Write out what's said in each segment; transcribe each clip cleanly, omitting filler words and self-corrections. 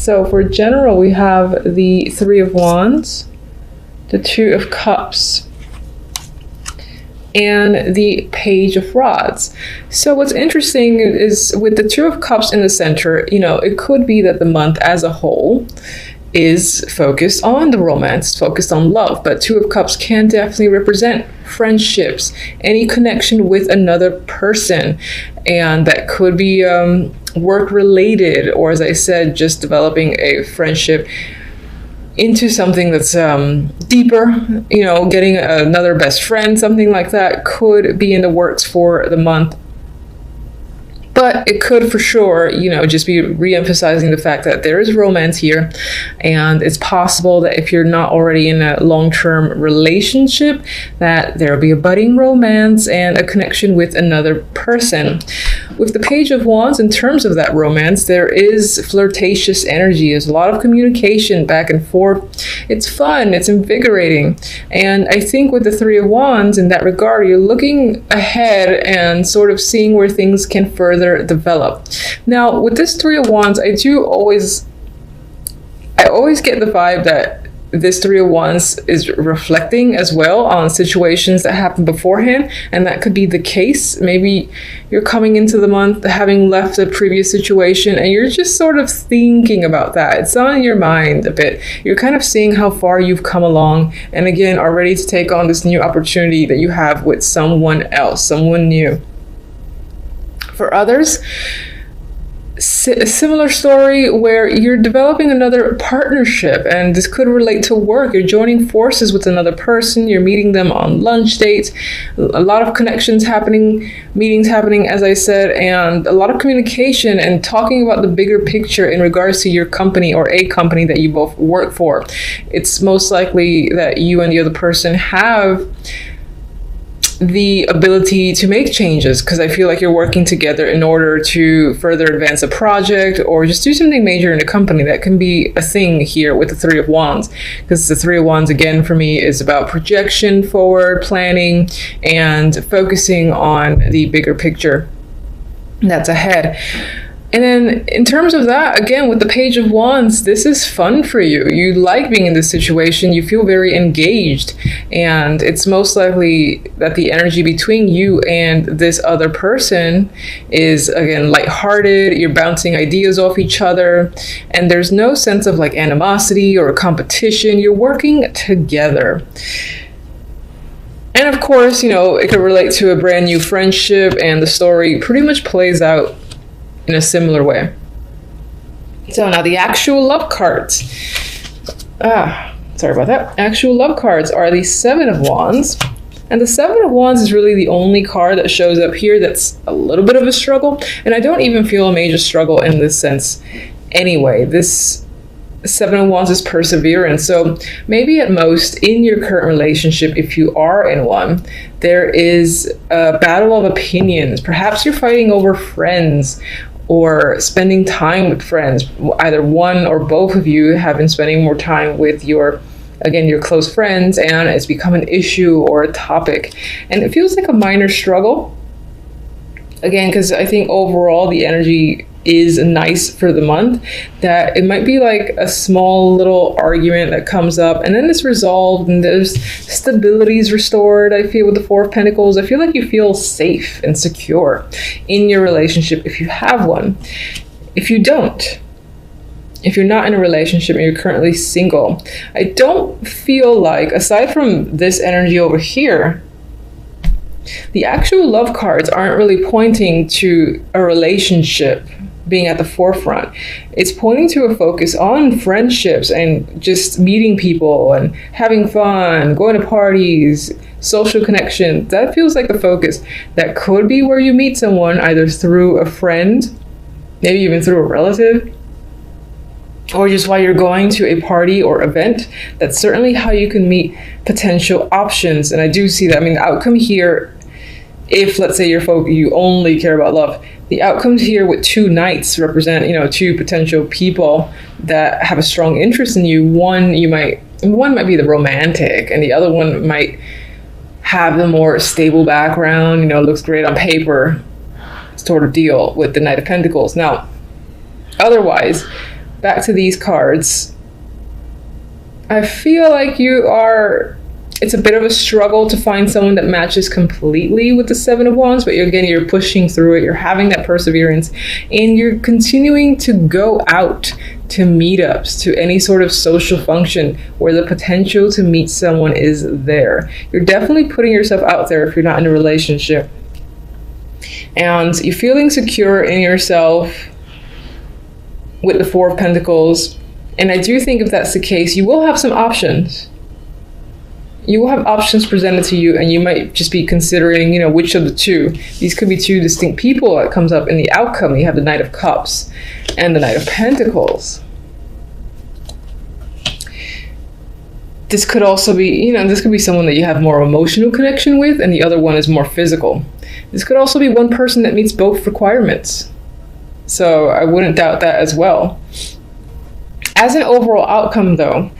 So for general, we have the Three of Wands, the Two of Cups, and the Page of Rods. So what's interesting is with the Two of Cups in the center, it could be that the month as a whole is focused on the romance, focused on love, but Two of Cups can definitely represent friendships, any connection with another person, and that could be work related, or as I said, just developing a friendship into something that's deeper, getting another best friend, something like that could be in the works for the month. But it could for sure, just be re-emphasizing the fact that there is romance here. And it's possible that if you're not already in a long-term relationship, that there will be a budding romance and a connection with another person. With the Page of Wands, in terms of that romance, there is flirtatious energy. There's a lot of communication back and forth. It's fun, it's invigorating. And I think with the Three of Wands, in that regard, you're looking ahead and sort of seeing where things can further develop. Now, with this Three of Wands, I always get the vibe that this Three of Wands is reflecting as well on situations that happened beforehand, and that could be the case. Maybe you're coming into the month having left a previous situation and you're just sort of thinking about that. It's on your mind a bit. You're kind of seeing how far you've come along, and again are ready to take on this new opportunity that you have with someone else, someone new. For others, a similar story where you're developing another partnership, and this could relate to work. You're joining forces with another person, you're meeting them on lunch dates, a lot of connections happening, meetings happening, as I said, and a lot of communication and talking about the bigger picture in regards to your company or a company that you both work for. It's most likely that you and the other person have the ability to make changes, because I feel like you're working together in order to further advance a project or just do something major in the company. That can be a thing here with the Three of Wands, because the Three of Wands, again, for me is about projection, forward planning, and focusing on the bigger picture that's ahead. And then in terms of that, again, with the Page of Wands, this is fun for you. You like being in this situation. You feel very engaged. And it's most likely that the energy between you and this other person is, again, lighthearted. You're bouncing ideas off each other. And there's no sense of like animosity or competition. You're working together. And of course, it could relate to a brand new friendship, and the story pretty much plays out in a similar way. So now the actual love cards. Sorry about that. Actual love cards are the Seven of Wands. And the Seven of Wands is really the only card that shows up here that's a little bit of a struggle. And I don't even feel a major struggle in this sense anyway. This Seven of Wands is perseverance. So maybe at most in your current relationship, if you are in one, there is a battle of opinions. Perhaps you're fighting over friends or spending time with friends. Either one or both of you have been spending more time with your close friends, and it's become an issue or a topic. And it feels like a minor struggle. Again, because I think overall the energy is nice for the month, that it might be like a small little argument that comes up and then it's resolved and there's stability is restored. I feel with the Four of Pentacles, I feel like you feel safe and secure in your relationship if you have one. If you don't, if you're not in a relationship and you're currently single, I don't feel like, aside from this energy over here, the actual love cards aren't really pointing to a relationship being at the forefront. It's pointing to a focus on friendships and just meeting people and having fun, going to parties, social connection. That feels like the focus. That could be where you meet someone, either through a friend, maybe even through a relative, or just while you're going to a party or event. That's certainly how you can meet potential options. And I do see that. I mean, the outcome here, if let's say you only care about love, the outcomes here with two knights represent, two potential people that have a strong interest in you. One might be the romantic, and the other one might have the more stable background, looks great on paper sort of deal with the Knight of Pentacles. Now, otherwise, back to these cards, I feel like it's a bit of a struggle to find someone that matches completely with the Seven of Wands, but you're pushing through it, you're having that perseverance, and you're continuing to go out to meetups, to any sort of social function where the potential to meet someone is there. You're definitely putting yourself out there if you're not in a relationship. And you're feeling secure in yourself with the Four of Pentacles. And I do think if that's the case, you will have some options. You will have options presented to you, and you might just be considering, which of the two. These could be two distinct people that comes up in the outcome. You have the Knight of Cups and the Knight of Pentacles. This could also be, this could be someone that you have more emotional connection with, and the other one is more physical. This could also be one person that meets both requirements. So I wouldn't doubt that as well. As an overall outcome, though,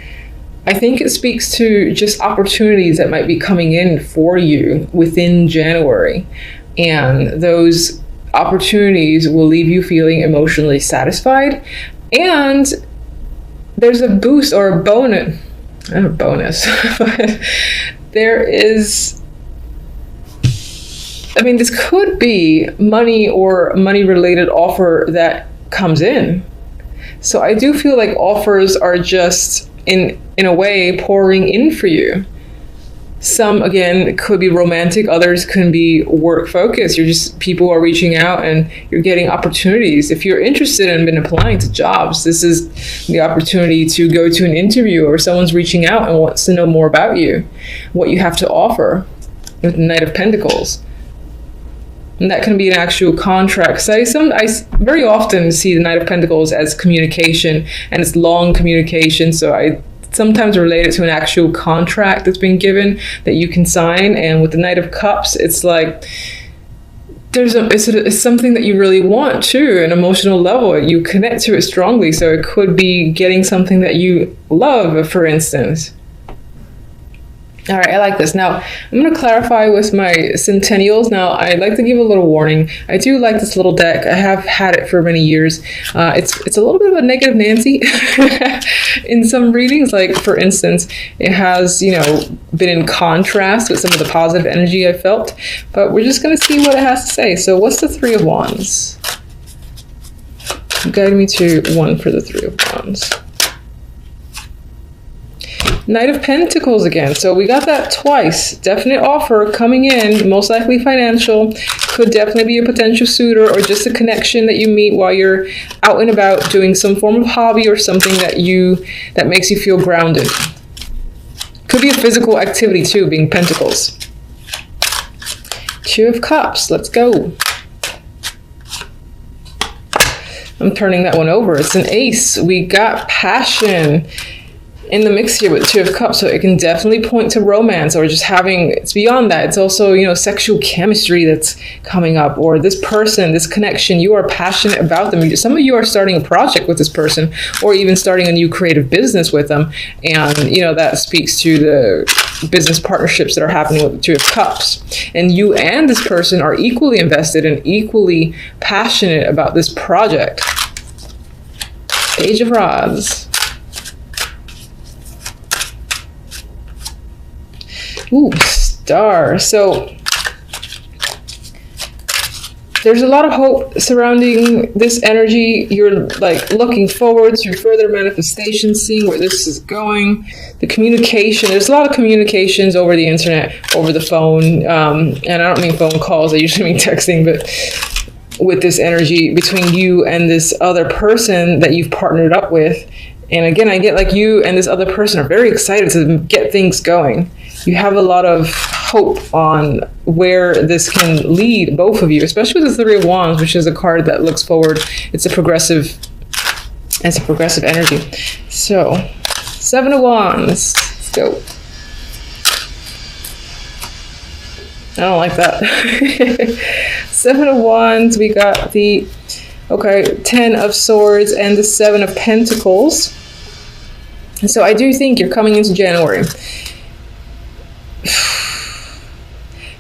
I think it speaks to just opportunities that might be coming in for you within January. And those opportunities will leave you feeling emotionally satisfied. And there's a boost or a bonus, not a bonus, but there is, this could be money or money-related offer that comes in. So I do feel like offers are just in a way pouring in for you. Some, again, could be romantic, others can be work focused. People are reaching out and you're getting opportunities. If you're interested and been applying to jobs, this is the opportunity to go to an interview, or someone's reaching out and wants to know more about you, what you have to offer with the Knight of Pentacles. And that can be an actual contract. So I very often see the Knight of Pentacles as communication, and it's long communication. So I sometimes relate it to an actual contract that's been given that you can sign. And with the Knight of Cups, it's like it's something that you really want too, an emotional level. You connect to it strongly. So it could be getting something that you love, for instance. All right, I like this. Now, I'm going to clarify with my centennials. Now, I'd like to give a little warning. I do like this little deck. I have had it for many years. It's a little bit of a negative Nancy in some readings. Like, for instance, it has, been in contrast with some of the positive energy I felt. But we're just going to see what it has to say. So what's the Three of Wands? Guide me to one for the Three of Wands. Knight of Pentacles again. So we got that twice. Definite offer coming in, most likely financial. Could definitely be a potential suitor, or just a connection that you meet while you're out and about doing some form of hobby or something that makes you feel grounded. Could be a physical activity too, being Pentacles. Two of Cups. Let's go. I'm turning that one over. It's an ace. We got passion in the mix here with Two of Cups, so it can definitely point to romance, or just it's beyond that. It's also, sexual chemistry that's coming up, or this person, this connection, you are passionate about them. Some of you are starting a project with this person, or even starting a new creative business with them, and, that speaks to the business partnerships that are happening with the Two of Cups. And you and this person are equally invested and equally passionate about this project. Page of Rods. Ooh, Star. So there's a lot of hope surrounding this energy. You're like looking forward to further manifestation, seeing where this is going. The communication, there's a lot of communications over the internet, over the phone. And I don't mean phone calls, I usually mean texting, but with this energy between you and this other person that you've partnered up with. And again, I get like you and this other person are very excited to get things going. You have a lot of hope on where this can lead both of you, especially with the Three of Wands, which is a card that looks forward. It's a progressive energy. So, Seven of Wands. Let's go. I don't like that. Seven of Wands. We got the, Ten of Swords and the Seven of Pentacles. So I do think you're coming into January.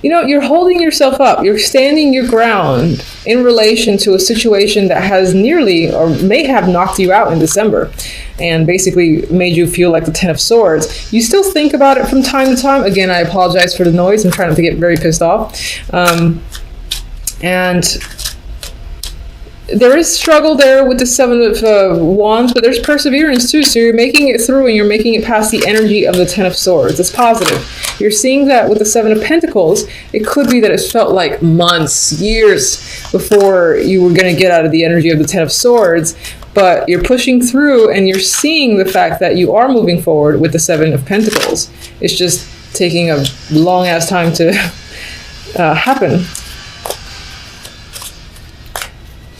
you're holding yourself up. You're standing your ground in relation to a situation that has nearly or may have knocked you out in December and basically made you feel like the Ten of Swords. You still think about it from time to time. Again, I apologize for the noise. I'm trying not to get very pissed off. And there is struggle there with the Seven of Wands, but there's perseverance too. So you're making it through and you're making it past the energy of the Ten of Swords. It's positive. You're seeing that with the Seven of Pentacles. It could be that it felt like months, years before you were going to get out of the energy of the Ten of Swords, but you're pushing through and you're seeing the fact that you are moving forward with the Seven of Pentacles. It's just taking a long ass time to happen.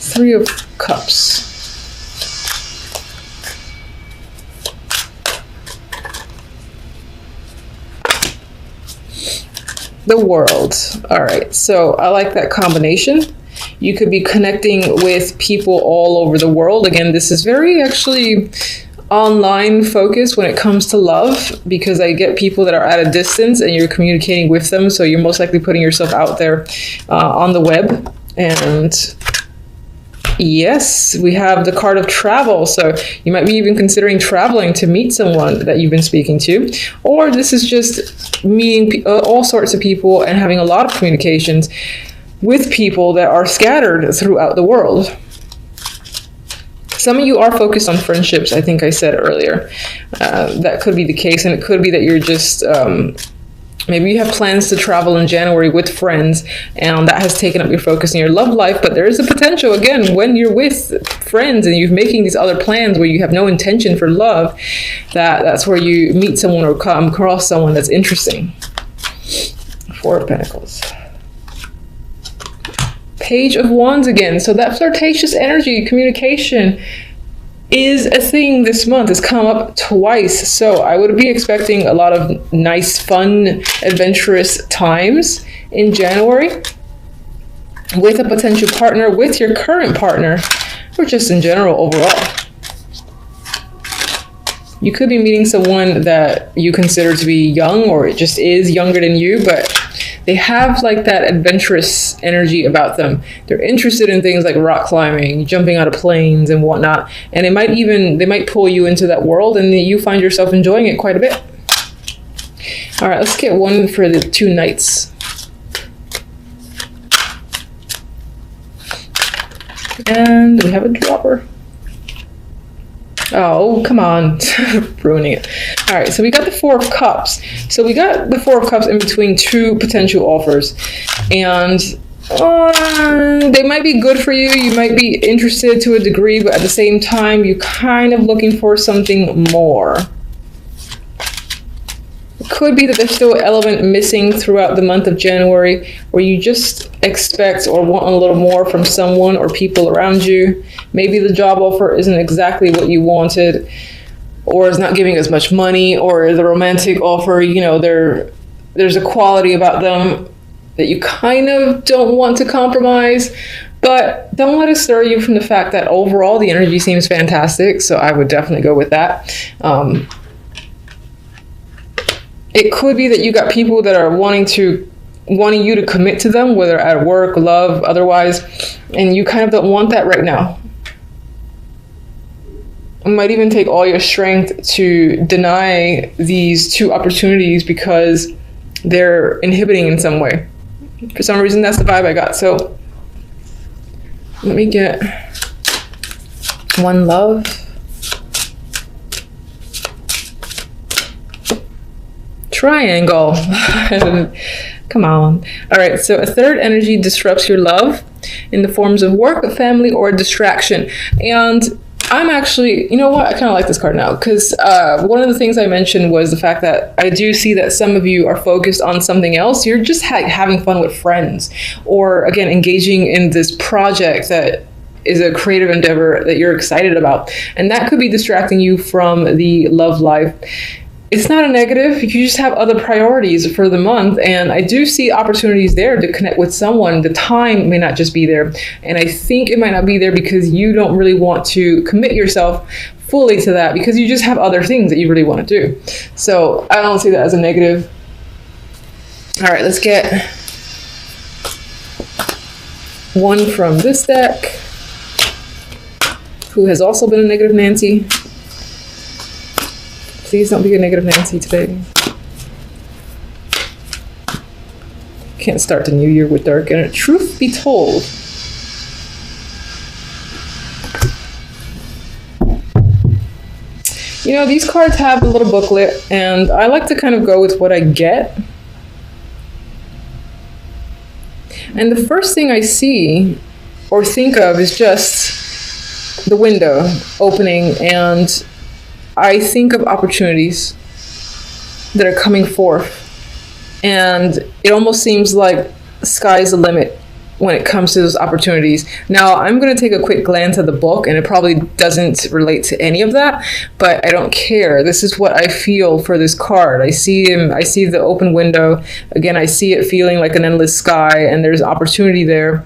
Three of Cups. The World. All right, so I like that combination. You could be connecting with people all over the world. Again, this is very actually online focused when it comes to love, because I get people that are at a distance and you're communicating with them. So you're most likely putting yourself out there on the web. And yes, we have the card of travel. So you might be even considering traveling to meet someone that you've been speaking to. Or this is just meeting all sorts of people and having a lot of communications with people that are scattered throughout the world. Some of you are focused on friendships, I think I said earlier. That could be the case, and it could be that you're just... maybe you have plans to travel in January with friends, and that has taken up your focus in your love life. But there is a potential, again, when you're with friends and you're making these other plans where you have no intention for love, that's where you meet someone or come across someone that's interesting. Four of Pentacles. Page of Wands again. So that flirtatious energy, communication, is a thing this month. It's come up twice. So I would be expecting a lot of nice, fun, adventurous times in January with a potential partner, with your current partner, or just in general overall. You could be meeting someone that you consider to be young, or it just is younger than you, but they have like that adventurous energy about them. They're interested in things like rock climbing, jumping out of planes and whatnot. And they might pull you into that world, and you find yourself enjoying it quite a bit. All right, let's get one for the two Knights. And we have a dropper. Oh, come on. Ruining it. All right, so we got the Four of Cups. So we got the Four of Cups in between two potential offers. And they might be good for you. You might be interested to a degree, but at the same time, you're kind of looking for something more. It could be that there's still an element missing throughout the month of January where you just expect or want a little more from someone or people around you. Maybe the job offer isn't exactly what you wanted, or is not giving as much money, or the romantic offer, there's a quality about them that you kind of don't want to compromise. But don't let it stir you from the fact that overall the energy seems fantastic. So I would definitely go with that. It could be that you got people that are wanting you to commit to them, whether at work, love, otherwise, and you kind of don't want that right now. It might even take all your strength to deny these two opportunities because they're inhibiting in some way. For some reason, that's the vibe I got. So let me get one love. Triangle. Come on. All right, so a third energy disrupts your love in the forms of work, family, or distraction. And I'm actually, you know what? I kind of like this card now because one of the things I mentioned was the fact that I do see that some of you are focused on something else. You're just having fun with friends, or again, engaging in this project that is a creative endeavor that you're excited about. And that could be distracting you from the love life. It's not a negative. You just have other priorities for the month. And I do see opportunities there to connect with someone. The time may not just be there. And I think it might not be there because you don't really want to commit yourself fully to that because you just have other things that you really want to do. So I don't see that as a negative. All right, let's get one from this deck, who has also been a negative Nancy. Please don't be a negative Nancy today. Can't start the new year with dark energy. Truth be told, you know, these cards have a little booklet, and I like to kind of go with what I get. And the first thing I see or think of is just the window opening, and I think of opportunities that are coming forth. And it almost seems like sky's the limit when it comes to those opportunities. Now, I'm going to take a quick glance at the book, and it probably doesn't relate to any of that, but I don't care. This is what I feel for this card. I see the open window. Again, I see it feeling like an endless sky, and there's opportunity there.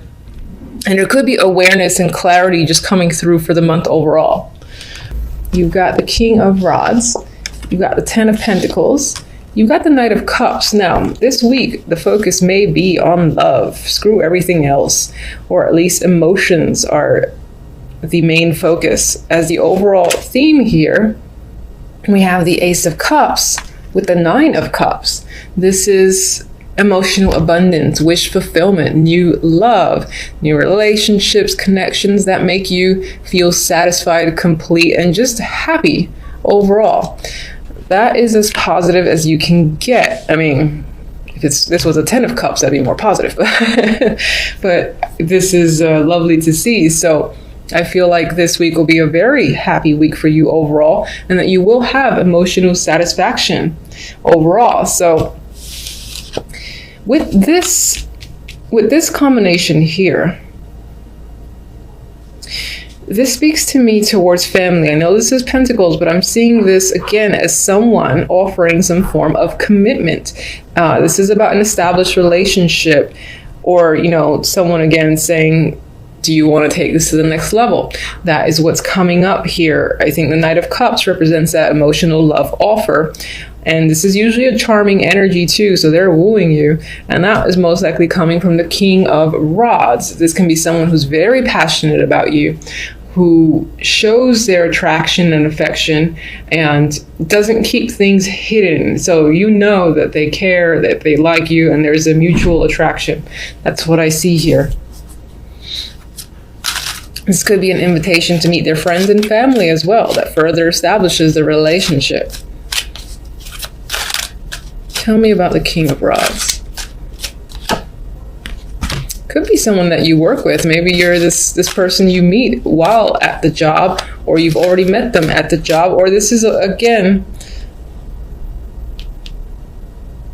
And there could be awareness and clarity just coming through for the month overall. You've got the King of Rods. You've got the Ten of Pentacles. You've got the Knight of Cups. Now, this week, the focus may be on love. Screw everything else. Or at least emotions are the main focus. As the overall theme here, we have the Ace of Cups with the Nine of Cups. This is emotional abundance, wish fulfillment, new love, new relationships, connections that make you feel satisfied, complete, and just happy overall. That is as positive as you can get. I mean, if this was a 10 of Cups, that'd be more positive. But this is lovely to see. So I feel like this week will be a very happy week for you overall, and that you will have emotional satisfaction overall. So with this combination here, this speaks to me towards family. I know this is Pentacles, but I'm seeing this again as someone offering some form of commitment. This is about an established relationship, or, you know, someone again saying, do you want to take this to the next level? That is what's coming up here. I think the Knight of Cups represents that emotional love offer. And this is usually a charming energy too, so they're wooing you. And that is most likely coming from the King of Rods. This can be someone who's very passionate about you, who shows their attraction and affection and doesn't keep things hidden. So you know that they care, that they like you, and there's a mutual attraction. That's what I see here. This could be an invitation to meet their friends and family as well, that further establishes the relationship. Tell me about the King of Rods. Could be someone that you work with. Maybe you're this person you meet while at the job, or you've already met them at the job, or this is, again,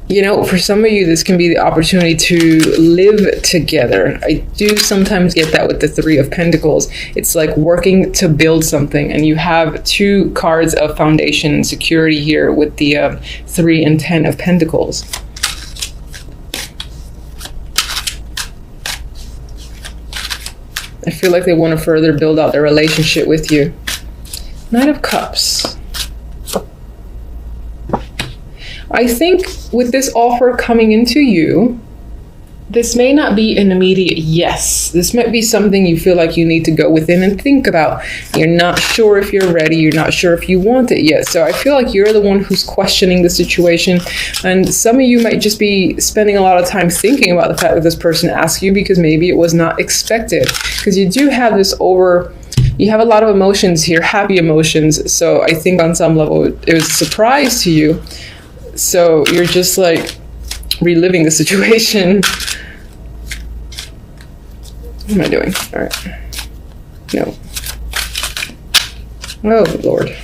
you know, for some of you, this can be the opportunity to live together. I do sometimes get that with the Three of Pentacles. It's like working to build something, and you have two cards of foundation and security here with the 3 and 10 of Pentacles. I feel like they want to further build out their relationship with you. Knight of Cups. I think with this offer coming into you, this may not be an immediate yes. This might be something you feel like you need to go within and think about. You're not sure if you're ready. You're not sure if you want it yet. So I feel like you're the one who's questioning the situation. And some of you might just be spending a lot of time thinking about the fact that this person asked you, because maybe it was not expected. Because you do have this you have a lot of emotions here, happy emotions. So I think on some level it was a surprise to you. So you're just like reliving the situation. What am I doing? All right. No. Oh, Lord.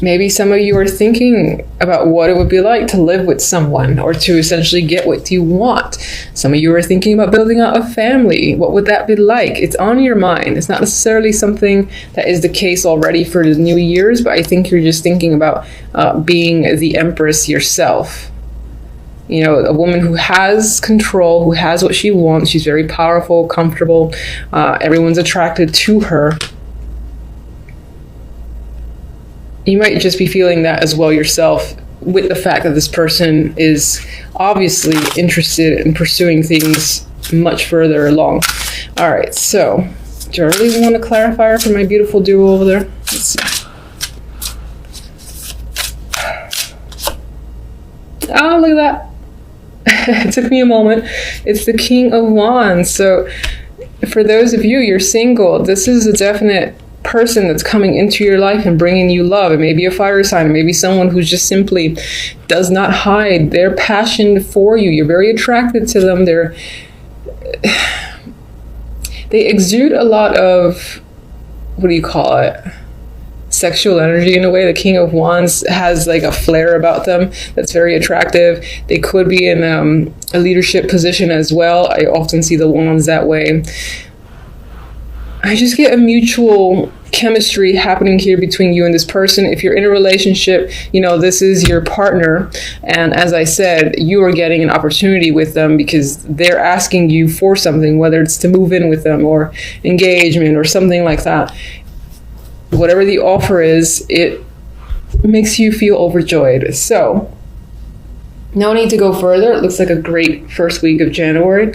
Maybe some of you are thinking about what it would be like to live with someone, or to essentially get what you want. Some of you are thinking about building out a family. What would that be like? It's on your mind. It's not necessarily something that is the case already for the New Year's, but I think you're just thinking about being the Empress yourself. You know, a woman who has control, who has what she wants. She's very powerful, comfortable. Everyone's attracted to her. You might just be feeling that as well yourself with the fact that this person is obviously interested in pursuing things much further along. All right, so do I really want a clarifier for my beautiful duo over there? Let's see. Oh, look at that. It took me a moment. It's the King of Wands. So for those of you, you're single, this is a definite person that's coming into your life and bringing you love. It may be a fire sign. It may be someone who just simply does not hide their passion for you. You're very attracted to them. They exude a lot of, what do you call it? Sexual energy in a way. The King of Wands has like a flair about them that's very attractive. They could be in a leadership position as well. I often see the wands that way. I just get a mutual chemistry happening here between you and this person. If you're in a relationship, you know, this is your partner. And as I said, you are getting an opportunity with them because they're asking you for something, whether it's to move in with them or engagement or something like that. Whatever the offer is, it makes you feel overjoyed. So no need to go further. It looks like a great first week of January.